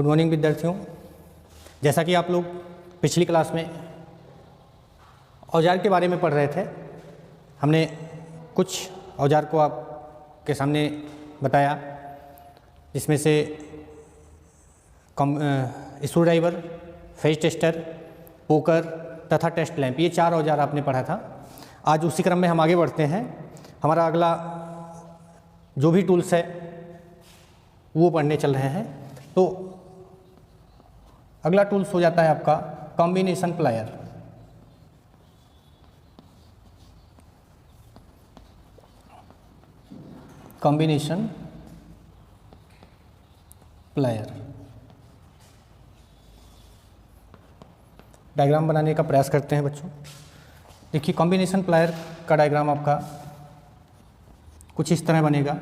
Good morning विद्यार्थियों। जैसा कि आप लोग पिछली क्लास में औजार के बारे में पढ़ रहे थे, हमने कुछ औजार को आपके सामने बताया, जिसमें से screw driver, phase tester, poker तथा टेस्ट लैंप, ये 4 औजार आपने पढ़ा था। आज उसी क्रम में हम आगे बढ़ते हैं। हमारा अगला जो भी टूल्स है वो पढ़ने चल रहे हैं। तो अगला टूल्स हो जाता है आपका combination plier. Combination plier diagram बनाने का प्रयास करते हैं बच्चों। देखिए, कॉम्बिनेशन प्लायर का डायग्राम आपका कुछ इस तरह बनेगा।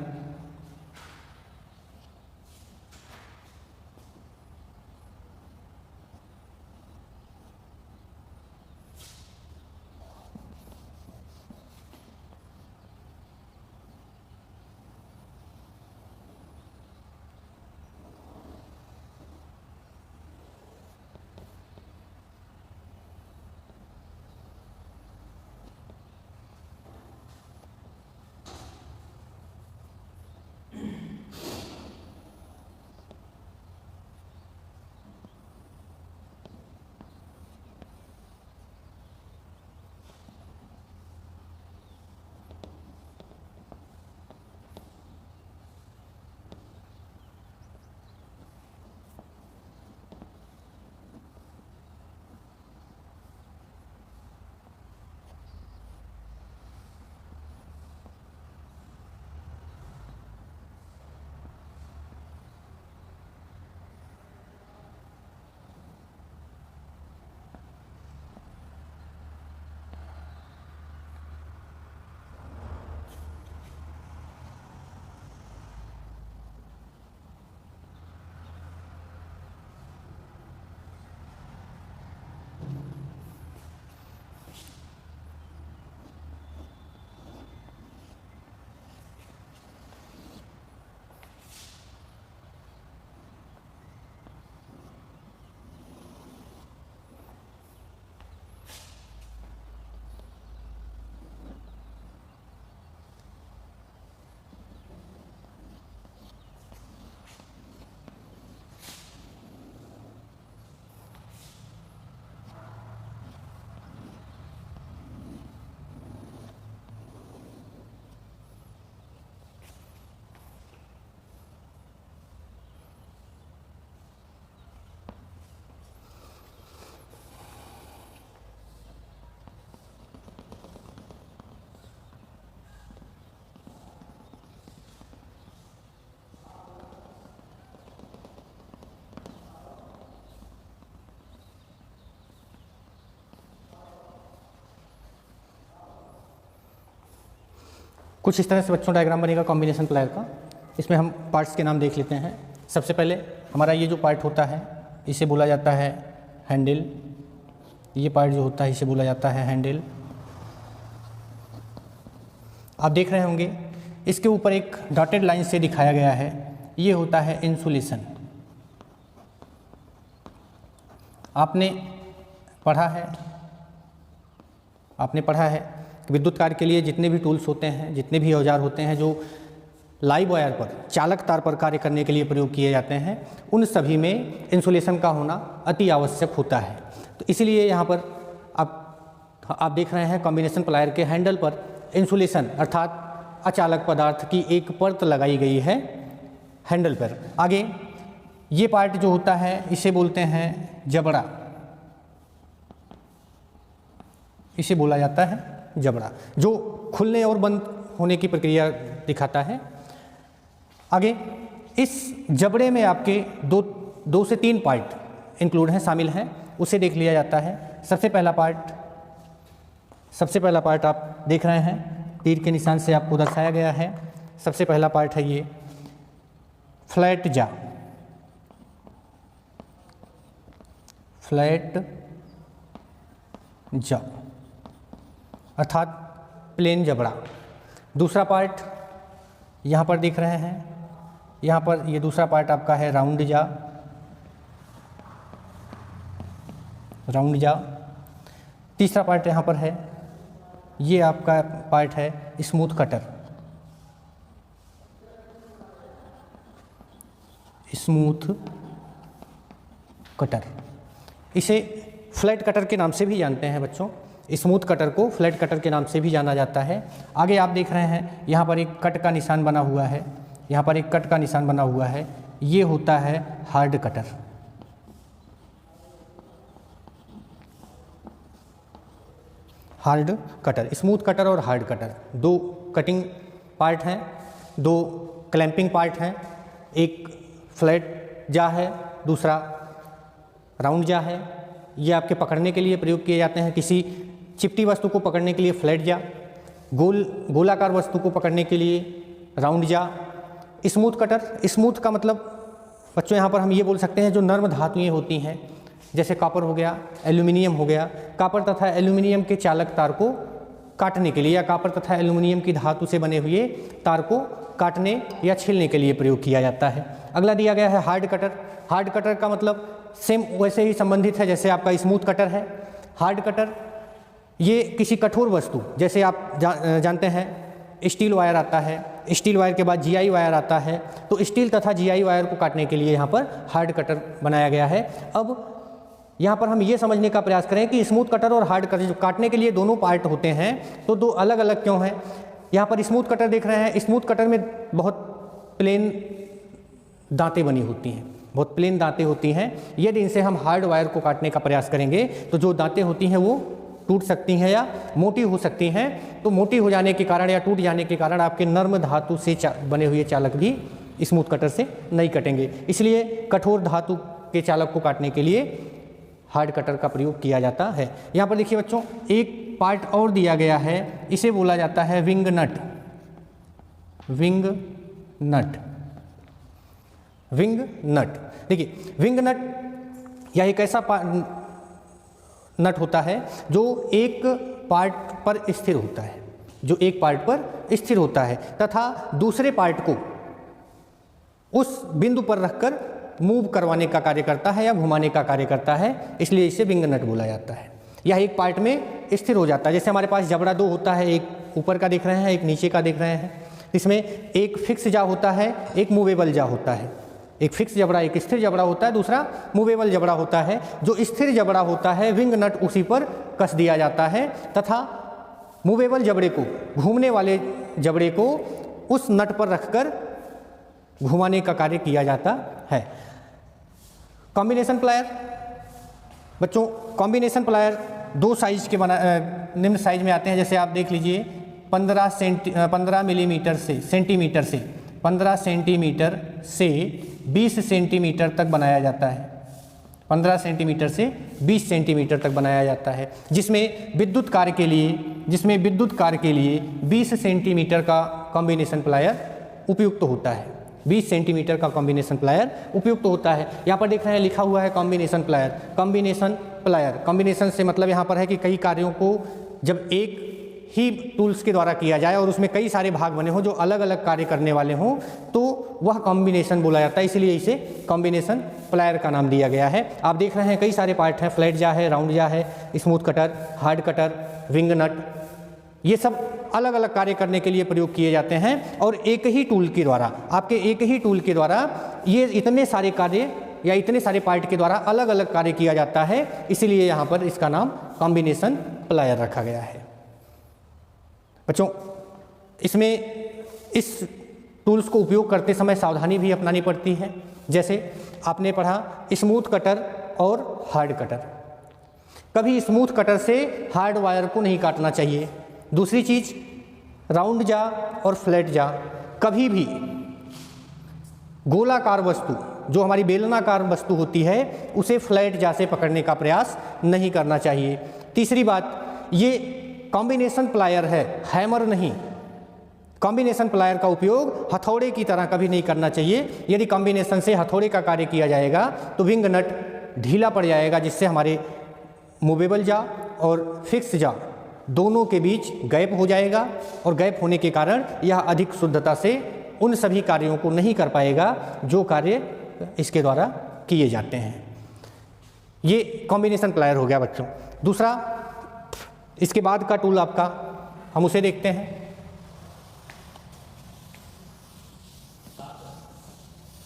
कुछ इस तरह से बच्चों डायग्राम बनेगा कॉम्बिनेशन प्लायर का। इसमें हम पार्ट्स के नाम देख लेते हैं। सबसे पहले हमारा ये जो पार्ट होता है इसे बोला जाता है हैंडल। ये पार्ट जो होता है इसे बोला जाता है हैंडल। आप देख रहे होंगे इसके ऊपर एक डॉटेड लाइन से दिखाया गया है, ये होता है इंसुलेशन। आपने पढ़ा है विद्युत कार्य के लिए जितने भी टूल्स होते हैं, जितने भी औजार होते हैं जो लाइव वायर पर, चालक तार पर कार्य करने के लिए प्रयोग किए जाते हैं, उन सभी में इंसुलेशन का होना अति आवश्यक होता है। तो इसीलिए यहाँ पर आप देख रहे हैं कॉम्बिनेशन प्लायर के हैंडल पर इंसुलेशन अर्थात अचालक पदार्थ की एक परत लगाई गई है हैंडल पर। आगे ये पार्ट जो होता है इसे बोलते हैं जबड़ा। इसे बोला जाता है जबड़ा, जो खुलने और बंद होने की प्रक्रिया दिखाता है। आगे इस जबड़े में आपके दो से तीन पार्ट इंक्लूड हैं, शामिल हैं, उसे देख लिया जाता है। सबसे पहला पार्ट आप देख रहे हैं, तीर के निशान से आपको दर्शाया गया है। सबसे पहला पार्ट है ये फ्लैट जा। अर्थात प्लेन जबड़ा। दूसरा पार्ट यहाँ पर दिख रहे हैं, यहाँ पर ये दूसरा पार्ट आपका है राउंड जा। राउंड जा। तीसरा पार्ट यहाँ पर है, ये आपका पार्ट है स्मूथ कटर, स्मूथ कटर। इसे फ्लैट कटर के नाम से भी जानते हैं बच्चों, स्मूथ कटर को फ्लैट कटर के नाम से भी जाना जाता है। आगे आप देख रहे हैं यहाँ पर एक कट का निशान बना हुआ है, यहाँ पर एक कट का निशान बना हुआ है, ये होता है hard cutter. Hard cutter, smooth cutter और हार्ड कटर दो कटिंग पार्ट हैं, दो क्लैंपिंग पार्ट हैं। एक फ्लैट जा है, दूसरा राउंड जा है। ये आपके पकड़ने के लिए प्रयोग किए जाते हैं। किसी चिपटी वस्तु को पकड़ने के लिए फ्लैट जा, गोलाकार वस्तु को पकड़ने के लिए राउंड जा। स्मूथ कटर, स्मूथ का मतलब बच्चों यहाँ पर हम ये बोल सकते हैं जो नर्म धातुएं होती हैं, जैसे कॉपर हो गया, एल्यूमिनियम हो गया। कॉपर तथा एल्यूमिनियम के चालक तार को काटने के लिए या कॉपर तथा एल्यूमिनियम की धातु से बने हुए तार को काटने या छीलने के लिए प्रयोग किया जाता है। अगला दिया गया है हार्ड कटर। हार्ड कटर का मतलब सेम वैसे ही संबंधित है जैसे आपका स्मूथ कटर है। हार्ड कटर ये किसी कठोर वस्तु, जैसे आप जानते हैं स्टील वायर आता है, स्टील वायर के बाद जीआई वायर आता है, तो स्टील तथा जीआई वायर को काटने के लिए यहाँ पर हार्ड कटर बनाया गया है। अब यहाँ पर हम ये समझने का प्रयास करें कि स्मूथ कटर और हार्ड कटर जो काटने के लिए दोनों पार्ट होते हैं, तो दो अलग अलग क्यों हैं। यहाँ पर स्मूथ कटर देख रहे हैं, स्मूथ कटर में बहुत प्लेन दांतें बनी होती हैं, बहुत प्लेन दांतें होती हैं। यदि इनसे हम हार्ड वायर को काटने का प्रयास करेंगे तो जो दांतें होती हैं वो टूट सकती हैं या मोटी हो सकती हैं। तो मोटी हो जाने के कारण या टूट जाने के कारण आपके नर्म धातु से बने हुए चालक भी स्मूथ कटर से नहीं कटेंगे। इसलिए कठोर धातु के चालक को काटने के लिए हार्ड कटर का प्रयोग किया जाता है। यहाँ पर देखिए बच्चों, एक पार्ट और दिया गया है, इसे बोला जाता है विंग नट। विंग नट, विंग नट। देखिए विंग नट यह एक ऐसा नट होता है जो एक पार्ट पर स्थिर होता है, जो एक पार्ट पर स्थिर होता है तथा दूसरे पार्ट को उस बिंदु पर रखकर मूव करवाने का कार्य करता है या घुमाने का कार्य करता है, इसलिए इसे विंग नट बोला जाता है। यह एक पार्ट में स्थिर हो जाता है। जैसे हमारे पास जबड़ा दो होता है, एक ऊपर का देख रहे हैं, एक नीचे का देख रहे हैं। इसमें एक फिक्स जा होता है, एक मूवेबल जा होता है। एक फिक्स जबड़ा, एक स्थिर जबड़ा होता है, दूसरा मूवेबल जबड़ा होता है। जो स्थिर जबड़ा होता है विंग नट उसी पर कस दिया जाता है तथा मूवेबल जबड़े को, घूमने वाले जबड़े को उस नट पर रखकर घुमाने का कार्य किया जाता है। कॉम्बिनेशन प्लायर बच्चों, कॉम्बिनेशन प्लायर दो साइज के निम्न साइज में आते हैं। जैसे आप देख लीजिए 15 मिलीमीटर से सेंटीमीटर से 15 सेंटीमीटर से 20 सेंटीमीटर तक बनाया जाता है। 15 सेंटीमीटर से 20 सेंटीमीटर तक बनाया जाता है, जिसमें विद्युत कार्य के लिए 20 सेंटीमीटर का कॉम्बिनेशन प्लायर उपयुक्त होता है। 20 सेंटीमीटर का कॉम्बिनेशन प्लायर उपयुक्त होता है। यहाँ पर देख रहे हैं लिखा हुआ है combination plier. Combination plier, combination से मतलब यहाँ पर है कि कई कार्यों को जब एक ही टूल्स के द्वारा किया जाए और उसमें कई सारे भाग बने हों जो अलग अलग कार्य करने वाले हों, तो वह कॉम्बिनेशन बोला जाता है, इसलिए इसे कॉम्बिनेशन प्लायर का नाम दिया गया है। आप देख रहे हैं कई सारे पार्ट हैं, फ्लैट जा है, राउंड जा है, smooth cutter, hard cutter, wing nut, ये सब अलग अलग कार्य करने के लिए प्रयोग किए जाते हैं। और एक ही टूल के द्वारा, आपके एक ही टूल के द्वारा ये इतने सारे कार्य या इतने सारे पार्ट के द्वारा अलग अलग कार्य किया जाता है, इसीलिए यहाँ पर इसका नाम कॉम्बिनेशन प्लायर रखा गया है। बच्चों, इसमें इस टूल्स को उपयोग करते समय सावधानी भी अपनानी पड़ती है। जैसे आपने पढ़ा स्मूथ कटर और हार्ड कटर, कभी स्मूथ कटर से हार्ड वायर को नहीं काटना चाहिए। दूसरी चीज़, राउंड जा और फ्लैट जा कभी भी गोलाकार वस्तु, जो हमारी बेलनाकार वस्तु होती है, उसे फ्लैट जा से पकड़ने का प्रयास नहीं करना चाहिए। तीसरी बात, ये कॉम्बिनेशन प्लायर है, हैमर नहीं। कॉम्बिनेशन प्लायर का उपयोग हथौड़े की तरह कभी नहीं करना चाहिए। यदि कॉम्बिनेशन से हथौड़े का कार्य किया जाएगा तो विंग नट ढीला पड़ जाएगा, जिससे हमारे मूवेबल जा और फिक्स जा दोनों के बीच गैप हो जाएगा और गैप होने के कारण यह अधिक शुद्धता से उन सभी कार्यों को नहीं कर पाएगा जो कार्य इसके द्वारा किए जाते हैं। ये कॉम्बिनेशन प्लायर हो गया बच्चों। दूसरा, इसके बाद का टूल आपका, हम उसे देखते हैं।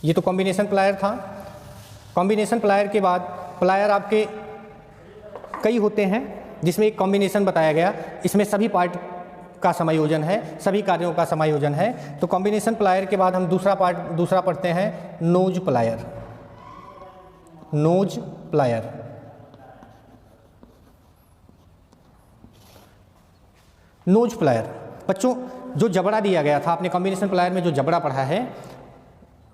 ये तो कॉम्बिनेशन प्लायर था। कॉम्बिनेशन प्लायर के बाद प्लायर आपके कई होते हैं, जिसमें एक कॉम्बिनेशन बताया गया, इसमें सभी पार्ट का समायोजन है, सभी कार्यों का समायोजन है। तो कॉम्बिनेशन प्लायर के बाद हम दूसरा पढ़ते हैं, knows plier. Knows plier, knows plier बच्चों, जो जबड़ा दिया गया था आपने कॉम्बिनेशन प्लायर में, जो जबड़ा पढ़ा है,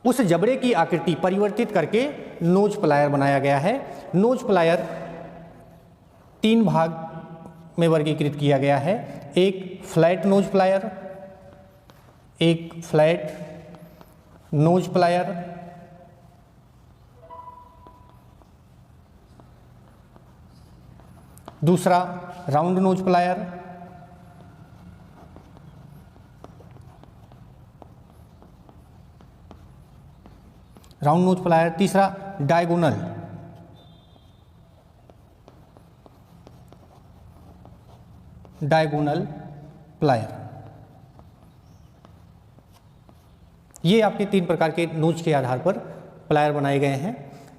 उस जबड़े की आकृति परिवर्तित करके नोज प्लायर बनाया गया है। नोज प्लायर 3 भाग में वर्गीकृत किया गया है। एक फ्लैट नोज प्लायर, एक फ्लैट नोज प्लायर, दूसरा round knows plier, round knows plier, तीसरा डायगोनल, डायगोनल प्लायर। ये आपके 3 प्रकार के नोज के आधार पर प्लायर बनाए गए हैं।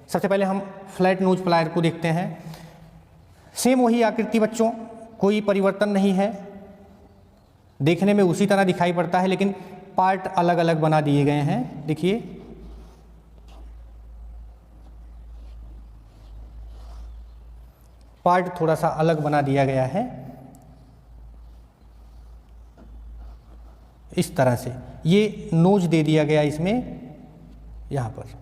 सबसे पहले हम फ्लैट नोज प्लायर को देखते हैं। सेम वही आकृति बच्चों, कोई परिवर्तन नहीं है, देखने में उसी तरह दिखाई पड़ता है, लेकिन पार्ट अलग अलग बना दिए गए हैं। देखिए, पार्ट थोड़ा सा अलग बना दिया गया है इस तरह से। ये नोज दे दिया गया इसमें, यहाँ पर।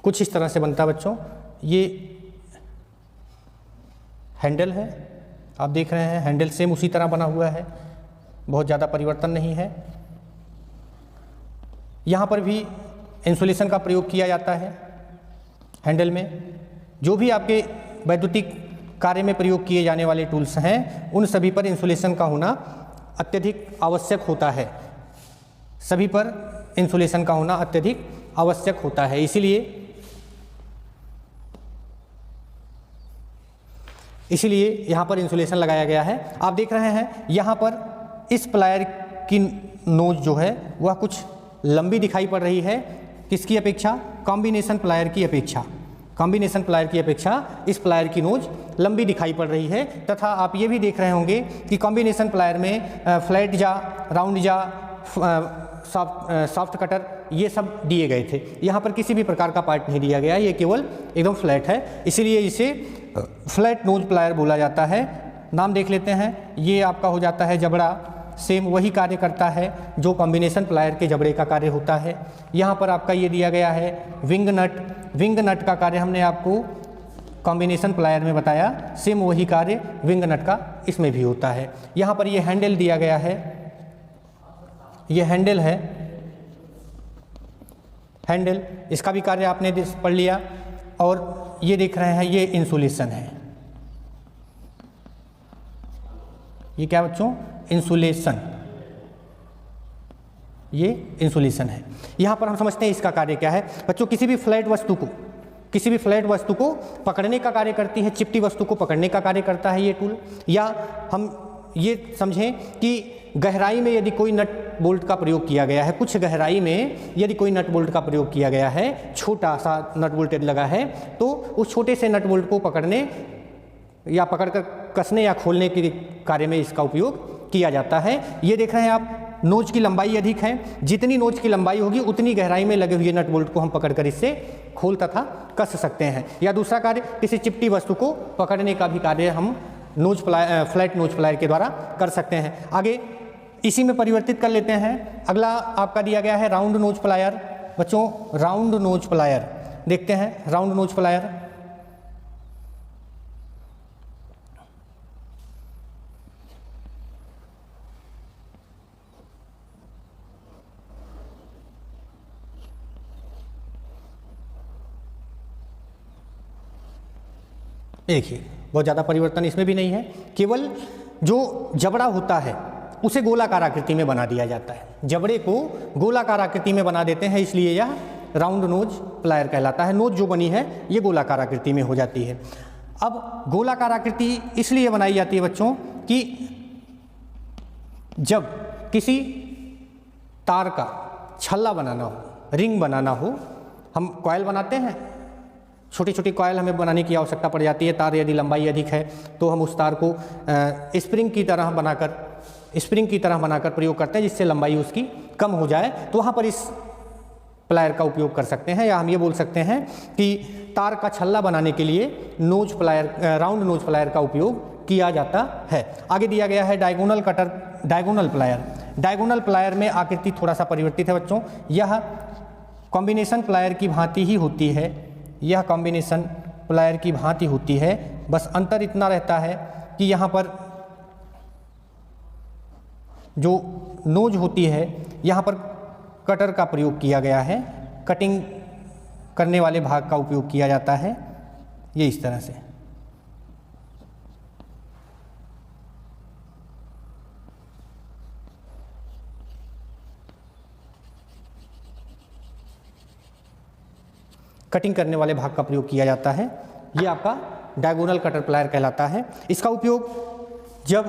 कुछ इस तरह से बनता है बच्चों। ये हैंडल है, आप देख रहे हैं, हैंडल सेम उसी तरह बना हुआ है, बहुत ज़्यादा परिवर्तन नहीं है। यहाँ पर भी इंसुलेशन का प्रयोग किया जाता है हैंडल में। जो भी आपके वैद्युतिक कार्य में प्रयोग किए जाने वाले टूल्स हैं, उन सभी पर इंसुलेशन का होना अत्यधिक आवश्यक होता है। सभी पर इंसुलेशन का होना अत्यधिक आवश्यक होता है, इसीलिए यहाँ पर इंसुलेशन लगाया गया है। आप देख रहे हैं यहाँ पर इस प्लायर की नोज जो है वह कुछ लंबी दिखाई पड़ रही है, किसकी अपेक्षा? कॉम्बिनेशन प्लायर की अपेक्षा। कॉम्बिनेशन प्लायर की अपेक्षा इस प्लायर की नोज लंबी दिखाई पड़ रही है। तथा आप ये भी देख रहे होंगे कि कॉम्बिनेशन प्लायर में फ्लैट जा, राउंड जा, सॉफ्ट कटर, ये सब दिए गए थे। यहाँ पर किसी भी प्रकार का पार्ट नहीं दिया गया, ये केवल एकदम फ्लैट है, इसीलिए इसे फ्लैट नोज प्लायर बोला जाता है। नाम देख लेते हैं। ये आपका हो जाता है जबड़ा, सेम वही कार्य करता है जो कॉम्बिनेशन प्लायर के जबड़े का कार्य होता है। यहाँ पर आपका ये दिया गया है विंग नट। विंग नट का कार्य हमने आपको कॉम्बिनेशन प्लायर में बताया, सेम वही कार्य विंग नट का इसमें भी होता है। यहाँ पर ये हैंडल दिया गया है, ये हैंडल है, हैंडल, इसका भी कार्य आपने पढ़ लिया। और ये देख रहे हैं, ये इंसुलेशन है। ये क्या बच्चों? इंसुलेशन, ये इंसुलेशन है। यहाँ पर हम समझते हैं इसका कार्य क्या है बच्चों। किसी भी फ्लैट वस्तु को पकड़ने का कार्य करती है, चिपटी वस्तु को पकड़ने का कार्य करता है ये टूल। या हम ये समझें कि गहराई में यदि कोई नट बोल्ट का प्रयोग किया गया है, कुछ गहराई में यदि कोई नट बोल्ट का प्रयोग किया गया है, छोटा सा नट बोल्ट लगा है, तो उस छोटे से नट बोल्ट को पकड़ने या पकड़कर कसने या खोलने के कार्य में इसका उपयोग किया जाता है। ये देख रहे हैं आप, नोज की लंबाई अधिक है, जितनी नोज की लंबाई होगी उतनी गहराई में लगे हुए नट बोल्ट को हम पकड़कर इससे खोल तथा कस सकते हैं। या दूसरा कार्य, किसी चिपटी वस्तु को पकड़ने का भी कार्य हम फ्लैट नोज प्लायर के द्वारा कर सकते हैं। आगे इसी में परिवर्तित कर लेते हैं। अगला आपका दिया गया है राउंड नोज प्लायर। बच्चों, राउंड नोज प्लायर देखते हैं। राउंड नोज प्लायर, देखिए बहुत ज़्यादा परिवर्तन इसमें भी नहीं है, केवल जो जबड़ा होता है उसे गोलाकार आकृति में बना दिया जाता है। जबड़े को गोलाकार आकृति में बना देते हैं, इसलिए यह राउंड नोज प्लायर कहलाता है। नोज जो बनी है ये गोलाकार आकृति में हो जाती है। अब गोलाकार आकृति इसलिए बनाई जाती है बच्चों कि जब किसी तार का छल्ला बनाना हो, रिंग बनाना हो, हम कॉयल बनाते हैं, छोटी छोटी कॉयल हमें बनाने की आवश्यकता पड़ जाती है। तार यदि लंबाई अधिक है तो हम उस तार को स्प्रिंग की तरह बनाकर प्रयोग करते हैं, जिससे लंबाई उसकी कम हो जाए। तो वहाँ पर इस प्लायर का उपयोग कर सकते हैं, या हम ये बोल सकते हैं कि तार का छल्ला बनाने के लिए राउंड नोज प्लायर का उपयोग किया जाता है। आगे दिया गया है डायगोनल प्लायर। डायगोनल प्लायर में आकृति थोड़ा सा परिवर्तित है बच्चों। यह कॉम्बिनेशन प्लायर की भांति ही होती है, यह कॉम्बिनेशन प्लायर की भांति होती है, बस अंतर इतना रहता है कि यहाँ पर जो नोज होती है यहाँ पर कटर का प्रयोग किया गया है, कटिंग करने वाले भाग का उपयोग किया जाता है, ये इस तरह से। कटिंग करने वाले भाग का प्रयोग किया जाता है, ये आपका डायगोनल कटर प्लायर कहलाता है। इसका उपयोग जब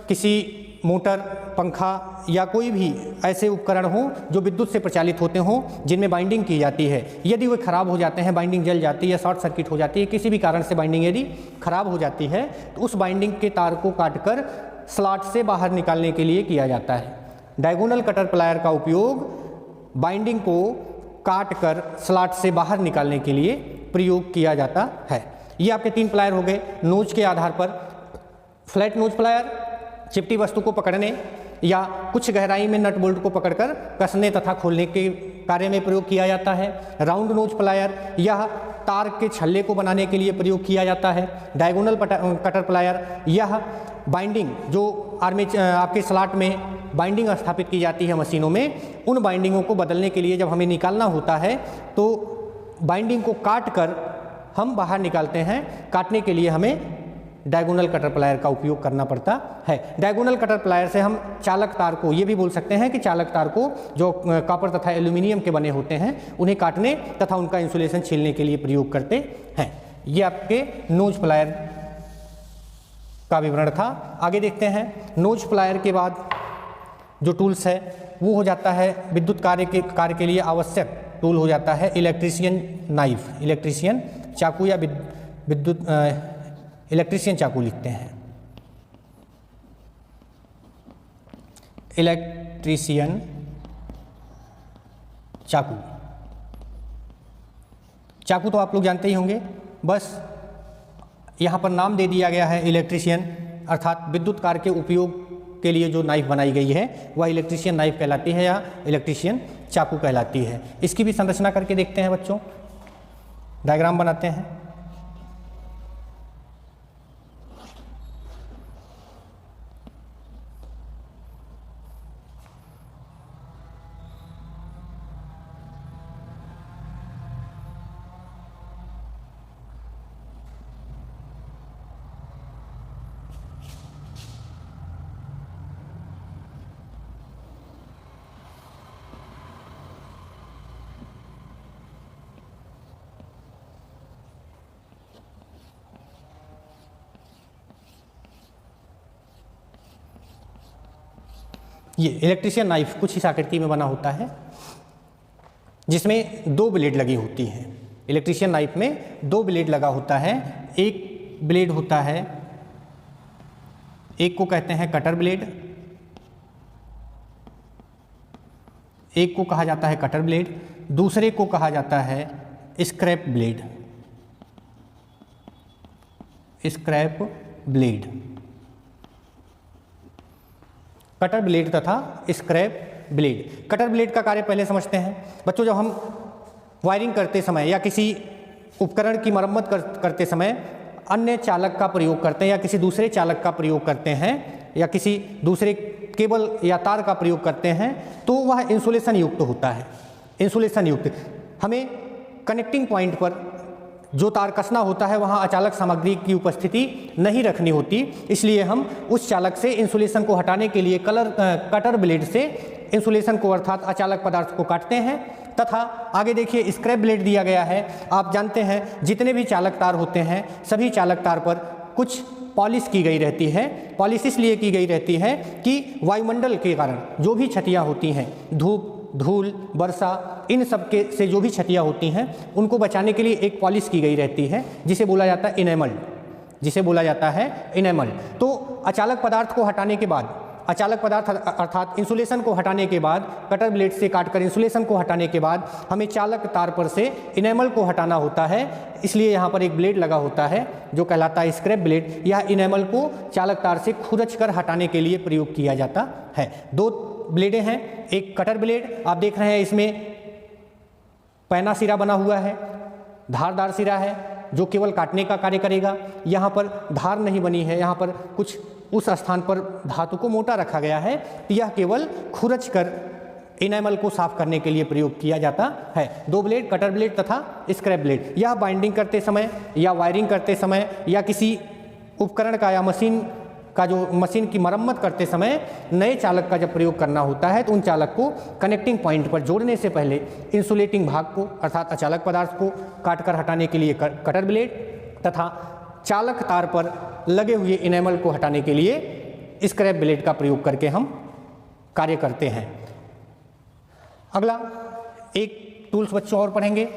किसी मोटर, पंखा या कोई भी ऐसे उपकरण हो जो विद्युत से प्रचालित होते हों, जिनमें बाइंडिंग की जाती है, यदि वे खराब हो जाते हैं, बाइंडिंग जल जाती है या शॉर्ट सर्किट हो जाती है, किसी भी कारण से बाइंडिंग यदि खराब हो जाती है, तो उस बाइंडिंग के तार को काटकर स्लॉट से बाहर निकालने के लिए किया जाता है। डायगोनल कटर प्लायर का उपयोग बाइंडिंग को काट कर स्लॉट से बाहर निकालने के लिए प्रयोग किया जाता है। ये आपके 3 प्लायर हो गए। नोज के आधार पर फ्लैट नोज प्लायर चिपटी वस्तु को पकड़ने या कुछ गहराई में नट बोल्ट को पकड़कर कसने तथा खोलने के कार्य में प्रयोग किया जाता है। राउंड नोज प्लायर यह तार के छल्ले को बनाने के लिए प्रयोग किया जाता है। डायगोनल कटर प्लायर यह बाइंडिंग जो आपके स्लॉट में बाइंडिंग स्थापित की जाती है मशीनों में, उन बाइंडिंगों को बदलने के लिए जब हमें निकालना होता है तो बाइंडिंग को काट कर हम बाहर निकालते हैं। काटने के लिए हमें डायगोनल कटर प्लायर का उपयोग करना पड़ता है। डायगोनल कटर प्लायर से हम चालक तार को, ये भी बोल सकते हैं कि चालक तार को जो कॉपर तथा एल्यूमिनियम के बने होते हैं, उन्हें काटने तथा उनका इंसुलेशन छीलने के लिए प्रयोग करते हैं। ये आपके नोज प्लायर का विवरण था। आगे देखते हैं, नोज प्लायर के बाद जो टूल्स है वो हो जाता है विद्युत कार्य के लिए आवश्यक टूल हो जाता है इलेक्ट्रीशियन नाइफ। इलेक्ट्रीशियन चाकू या इलेक्ट्रीशियन चाकू लिखते हैं। इलेक्ट्रीशियन चाकू तो आप लोग जानते ही होंगे, बस यहाँ पर नाम दे दिया गया है इलेक्ट्रीशियन, अर्थात विद्युत कार्य के उपयोग के लिए जो नाइफ बनाई गई है वह इलेक्ट्रीशियन नाइफ कहलाती है या इलेक्ट्रीशियन चाकू कहलाती है। इसकी भी संरचना करके देखते हैं बच्चों, डायग्राम बनाते हैं। ये इलेक्ट्रीशियन नाइफ कुछ इस आकृति में बना होता है, जिसमें 2 ब्लेड लगी होती हैं। इलेक्ट्रीशियन नाइफ में 2 ब्लेड लगा होता है। एक ब्लेड होता है, एक को कहते हैं कटर ब्लेड, एक को कहा जाता है कटर ब्लेड, दूसरे को कहा जाता है scrap blade. Scrap blade, cutter blade तथा स्क्रैप ब्लेड। कटर ब्लेड का कार्य पहले समझते हैं बच्चों। जब हम वायरिंग करते समय या किसी उपकरण की मरम्मत करते समय अन्य चालक का प्रयोग करते हैं या किसी दूसरे चालक का प्रयोग करते हैं या किसी दूसरे केबल या तार का प्रयोग करते हैं, तो वह इंसुलेशन युक्त होता है। इंसुलेशन युक्त हमें कनेक्टिंग पॉइंट पर जो तार कसना होता है वहाँ अचालक सामग्री की उपस्थिति नहीं रखनी होती, इसलिए हम उस चालक से इंसुलेशन को हटाने के लिए कटर ब्लेड से इंसुलेशन को अर्थात अचालक पदार्थ को काटते हैं। तथा आगे देखिए स्क्रैप ब्लेड दिया गया है। आप जानते हैं जितने भी चालक तार होते हैं सभी चालक तार पर कुछ पॉलिश की गई रहती है। पॉलिश इसलिए की गई रहती है कि वायुमंडल के कारण जो भी क्षतियाँ होती हैं, धूप, धूल, वर्षा, इन सब के से जो भी क्षतियाँ होती हैं उनको बचाने के लिए एक पॉलिश की गई रहती है जिसे बोला जाता है इनेमल, जिसे बोला जाता है इनेमल। तो अचालक पदार्थ को हटाने के बाद, अचालक पदार्थ अर्थात इंसुलेशन को हटाने के बाद, कटर ब्लेड से काटकर इंसुलेशन को हटाने के बाद हमें चालक तार पर से इनेमल को हटाना होता है। इसलिए यहाँ पर एक ब्लेड लगा होता है जो कहलाता है स्क्रैप ब्लेड। यह इनेमल को चालक तार से खुरच कर हटाने के लिए प्रयोग किया जाता है। दो ब्लेडें हैं, एक कटर ब्लेड आप देख रहे हैं, इसमें पैना सिरा बना हुआ है, धारदार सिरा है जो केवल काटने का कार्य करेगा। यहाँ पर धार नहीं बनी है, यहाँ पर कुछ उस स्थान पर धातु को मोटा रखा गया है, यह केवल खुरच कर इनेमल को साफ करने के लिए प्रयोग किया जाता है। दो ब्लेड, कटर ब्लेड तथा स्क्रैप ब्लेड, यह बाइंडिंग करते समय या वायरिंग करते समय या किसी उपकरण का या मशीन की मरम्मत करते समय नए चालक का जब प्रयोग करना होता है तो उन चालक को कनेक्टिंग पॉइंट पर जोड़ने से पहले इंसुलेटिंग भाग को अर्थात अचालक पदार्थ को काटकर हटाने के लिए कटर ब्लेड तथा चालक तार पर लगे हुए इनेमल को हटाने के लिए स्क्रैप ब्लेड का प्रयोग करके हम कार्य करते हैं। अगला एक टूल्स बच्चों और पढ़ेंगे,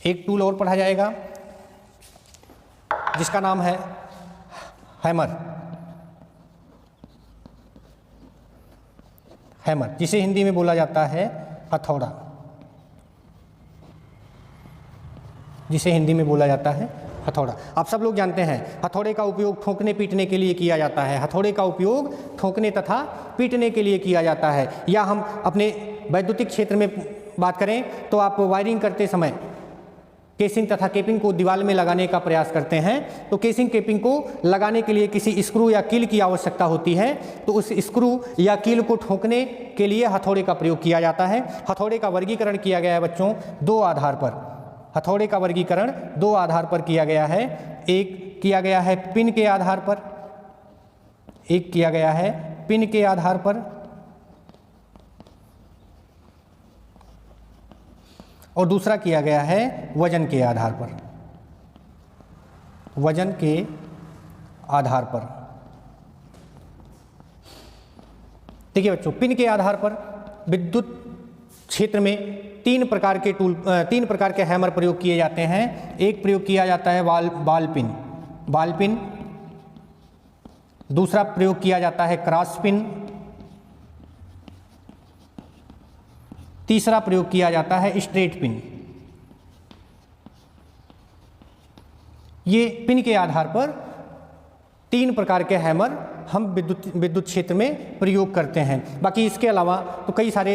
एक टूल और पढ़ा जाएगा जिसका नाम है हैमर। हैमर जिसे हिंदी में बोला जाता है हथौड़ा, जिसे हिंदी में बोला जाता है हथौड़ा। आप सब लोग जानते हैं हथौड़े का उपयोग ठोकने पीटने के लिए किया जाता है। हथौड़े का उपयोग ठोकने तथा पीटने के लिए किया जाता है। या हम अपने वैद्युतिक क्षेत्र में बात करें तो आप वायरिंग करते समय केसिंग तथा केपिंग को दीवार में लगाने का प्रयास करते हैं तो केसिंग केपिंग को लगाने के लिए किसी स्क्रू या कील की आवश्यकता होती है, तो उस स्क्रू या कील को ठोकने के लिए हथौड़े का प्रयोग किया जाता है। हथौड़े का वर्गीकरण किया गया है बच्चों दो आधार पर। हथौड़े का वर्गीकरण दो आधार पर किया गया है। एक किया गया है पिन के आधार पर, एक किया गया है पिन के आधार पर और दूसरा किया गया है वजन के आधार पर। वजन के आधार पर देखिए बच्चों, पिन के आधार पर विद्युत क्षेत्र में तीन प्रकार के हैमर प्रयोग किए जाते हैं। एक प्रयोग किया जाता है बाल पिन, दूसरा प्रयोग किया जाता है क्रॉस पिन, तीसरा प्रयोग किया जाता है स्ट्रेट पिन। ये पिन के आधार पर तीन प्रकार के हैमर हम विद्युत क्षेत्र में प्रयोग करते हैं। बाकी इसके अलावा तो कई सारे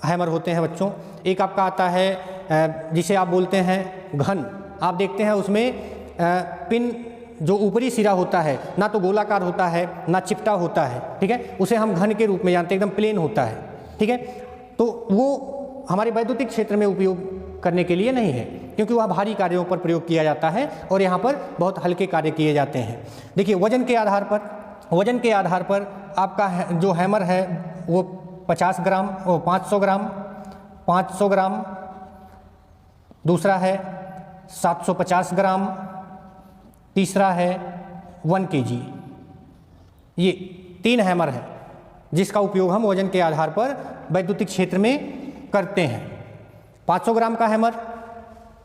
हैमर होते हैं बच्चों। एक आपका आता है जिसे आप बोलते हैं घन। आप देखते हैं उसमें पिन जो ऊपरी सिरा होता है ना तो गोलाकार होता है ना चिपटा होता है, ठीक है, उसे हम घन के रूप में जानते हैं, एकदम प्लेन होता है, ठीक है। तो वो हमारे वैद्युतिक क्षेत्र में उपयोग करने के लिए नहीं है क्योंकि वह भारी कार्यों पर प्रयोग किया जाता है और यहाँ पर बहुत हल्के कार्य किए जाते हैं। देखिए वजन के आधार पर आपका जो हैमर है वो 50 ग्राम, 500 ग्राम, दूसरा है 750 ग्राम, तीसरा है 1 kg। ये तीन हैमर है जिसका उपयोग हम वजन के आधार पर वैद्युतिक क्षेत्र में करते हैं। 500 ग्राम का हैमर,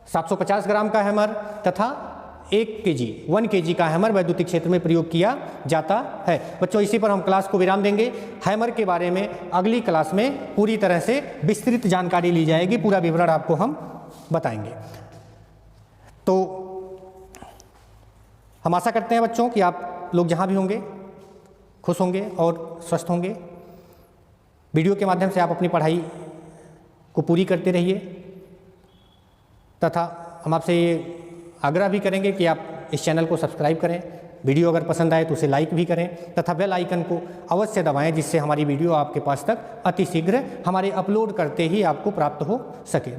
750 ग्राम का हैमर तथा 1 kg का हैमर वैद्युतिक क्षेत्र में प्रयोग किया जाता है। बच्चों इसी पर हम क्लास को विराम देंगे। हैमर के बारे में अगली क्लास में पूरी तरह से विस्तृत जानकारी ली जाएगी, पूरा विवरण आपको हम बताएंगे। तो हम आशा करते हैं बच्चों कि आप लोग जहाँ भी होंगे खुश होंगे और स्वस्थ होंगे। वीडियो के माध्यम से आप अपनी पढ़ाई को पूरी करते रहिए तथा हम आपसे ये आग्रह भी करेंगे कि आप इस चैनल को सब्सक्राइब करें। वीडियो अगर पसंद आए तो उसे लाइक भी करें तथा बेल आइकन को अवश्य दबाएं जिससे हमारी वीडियो आपके पास तक अति शीघ्र हमारे अपलोड करते ही आपको प्राप्त हो सके।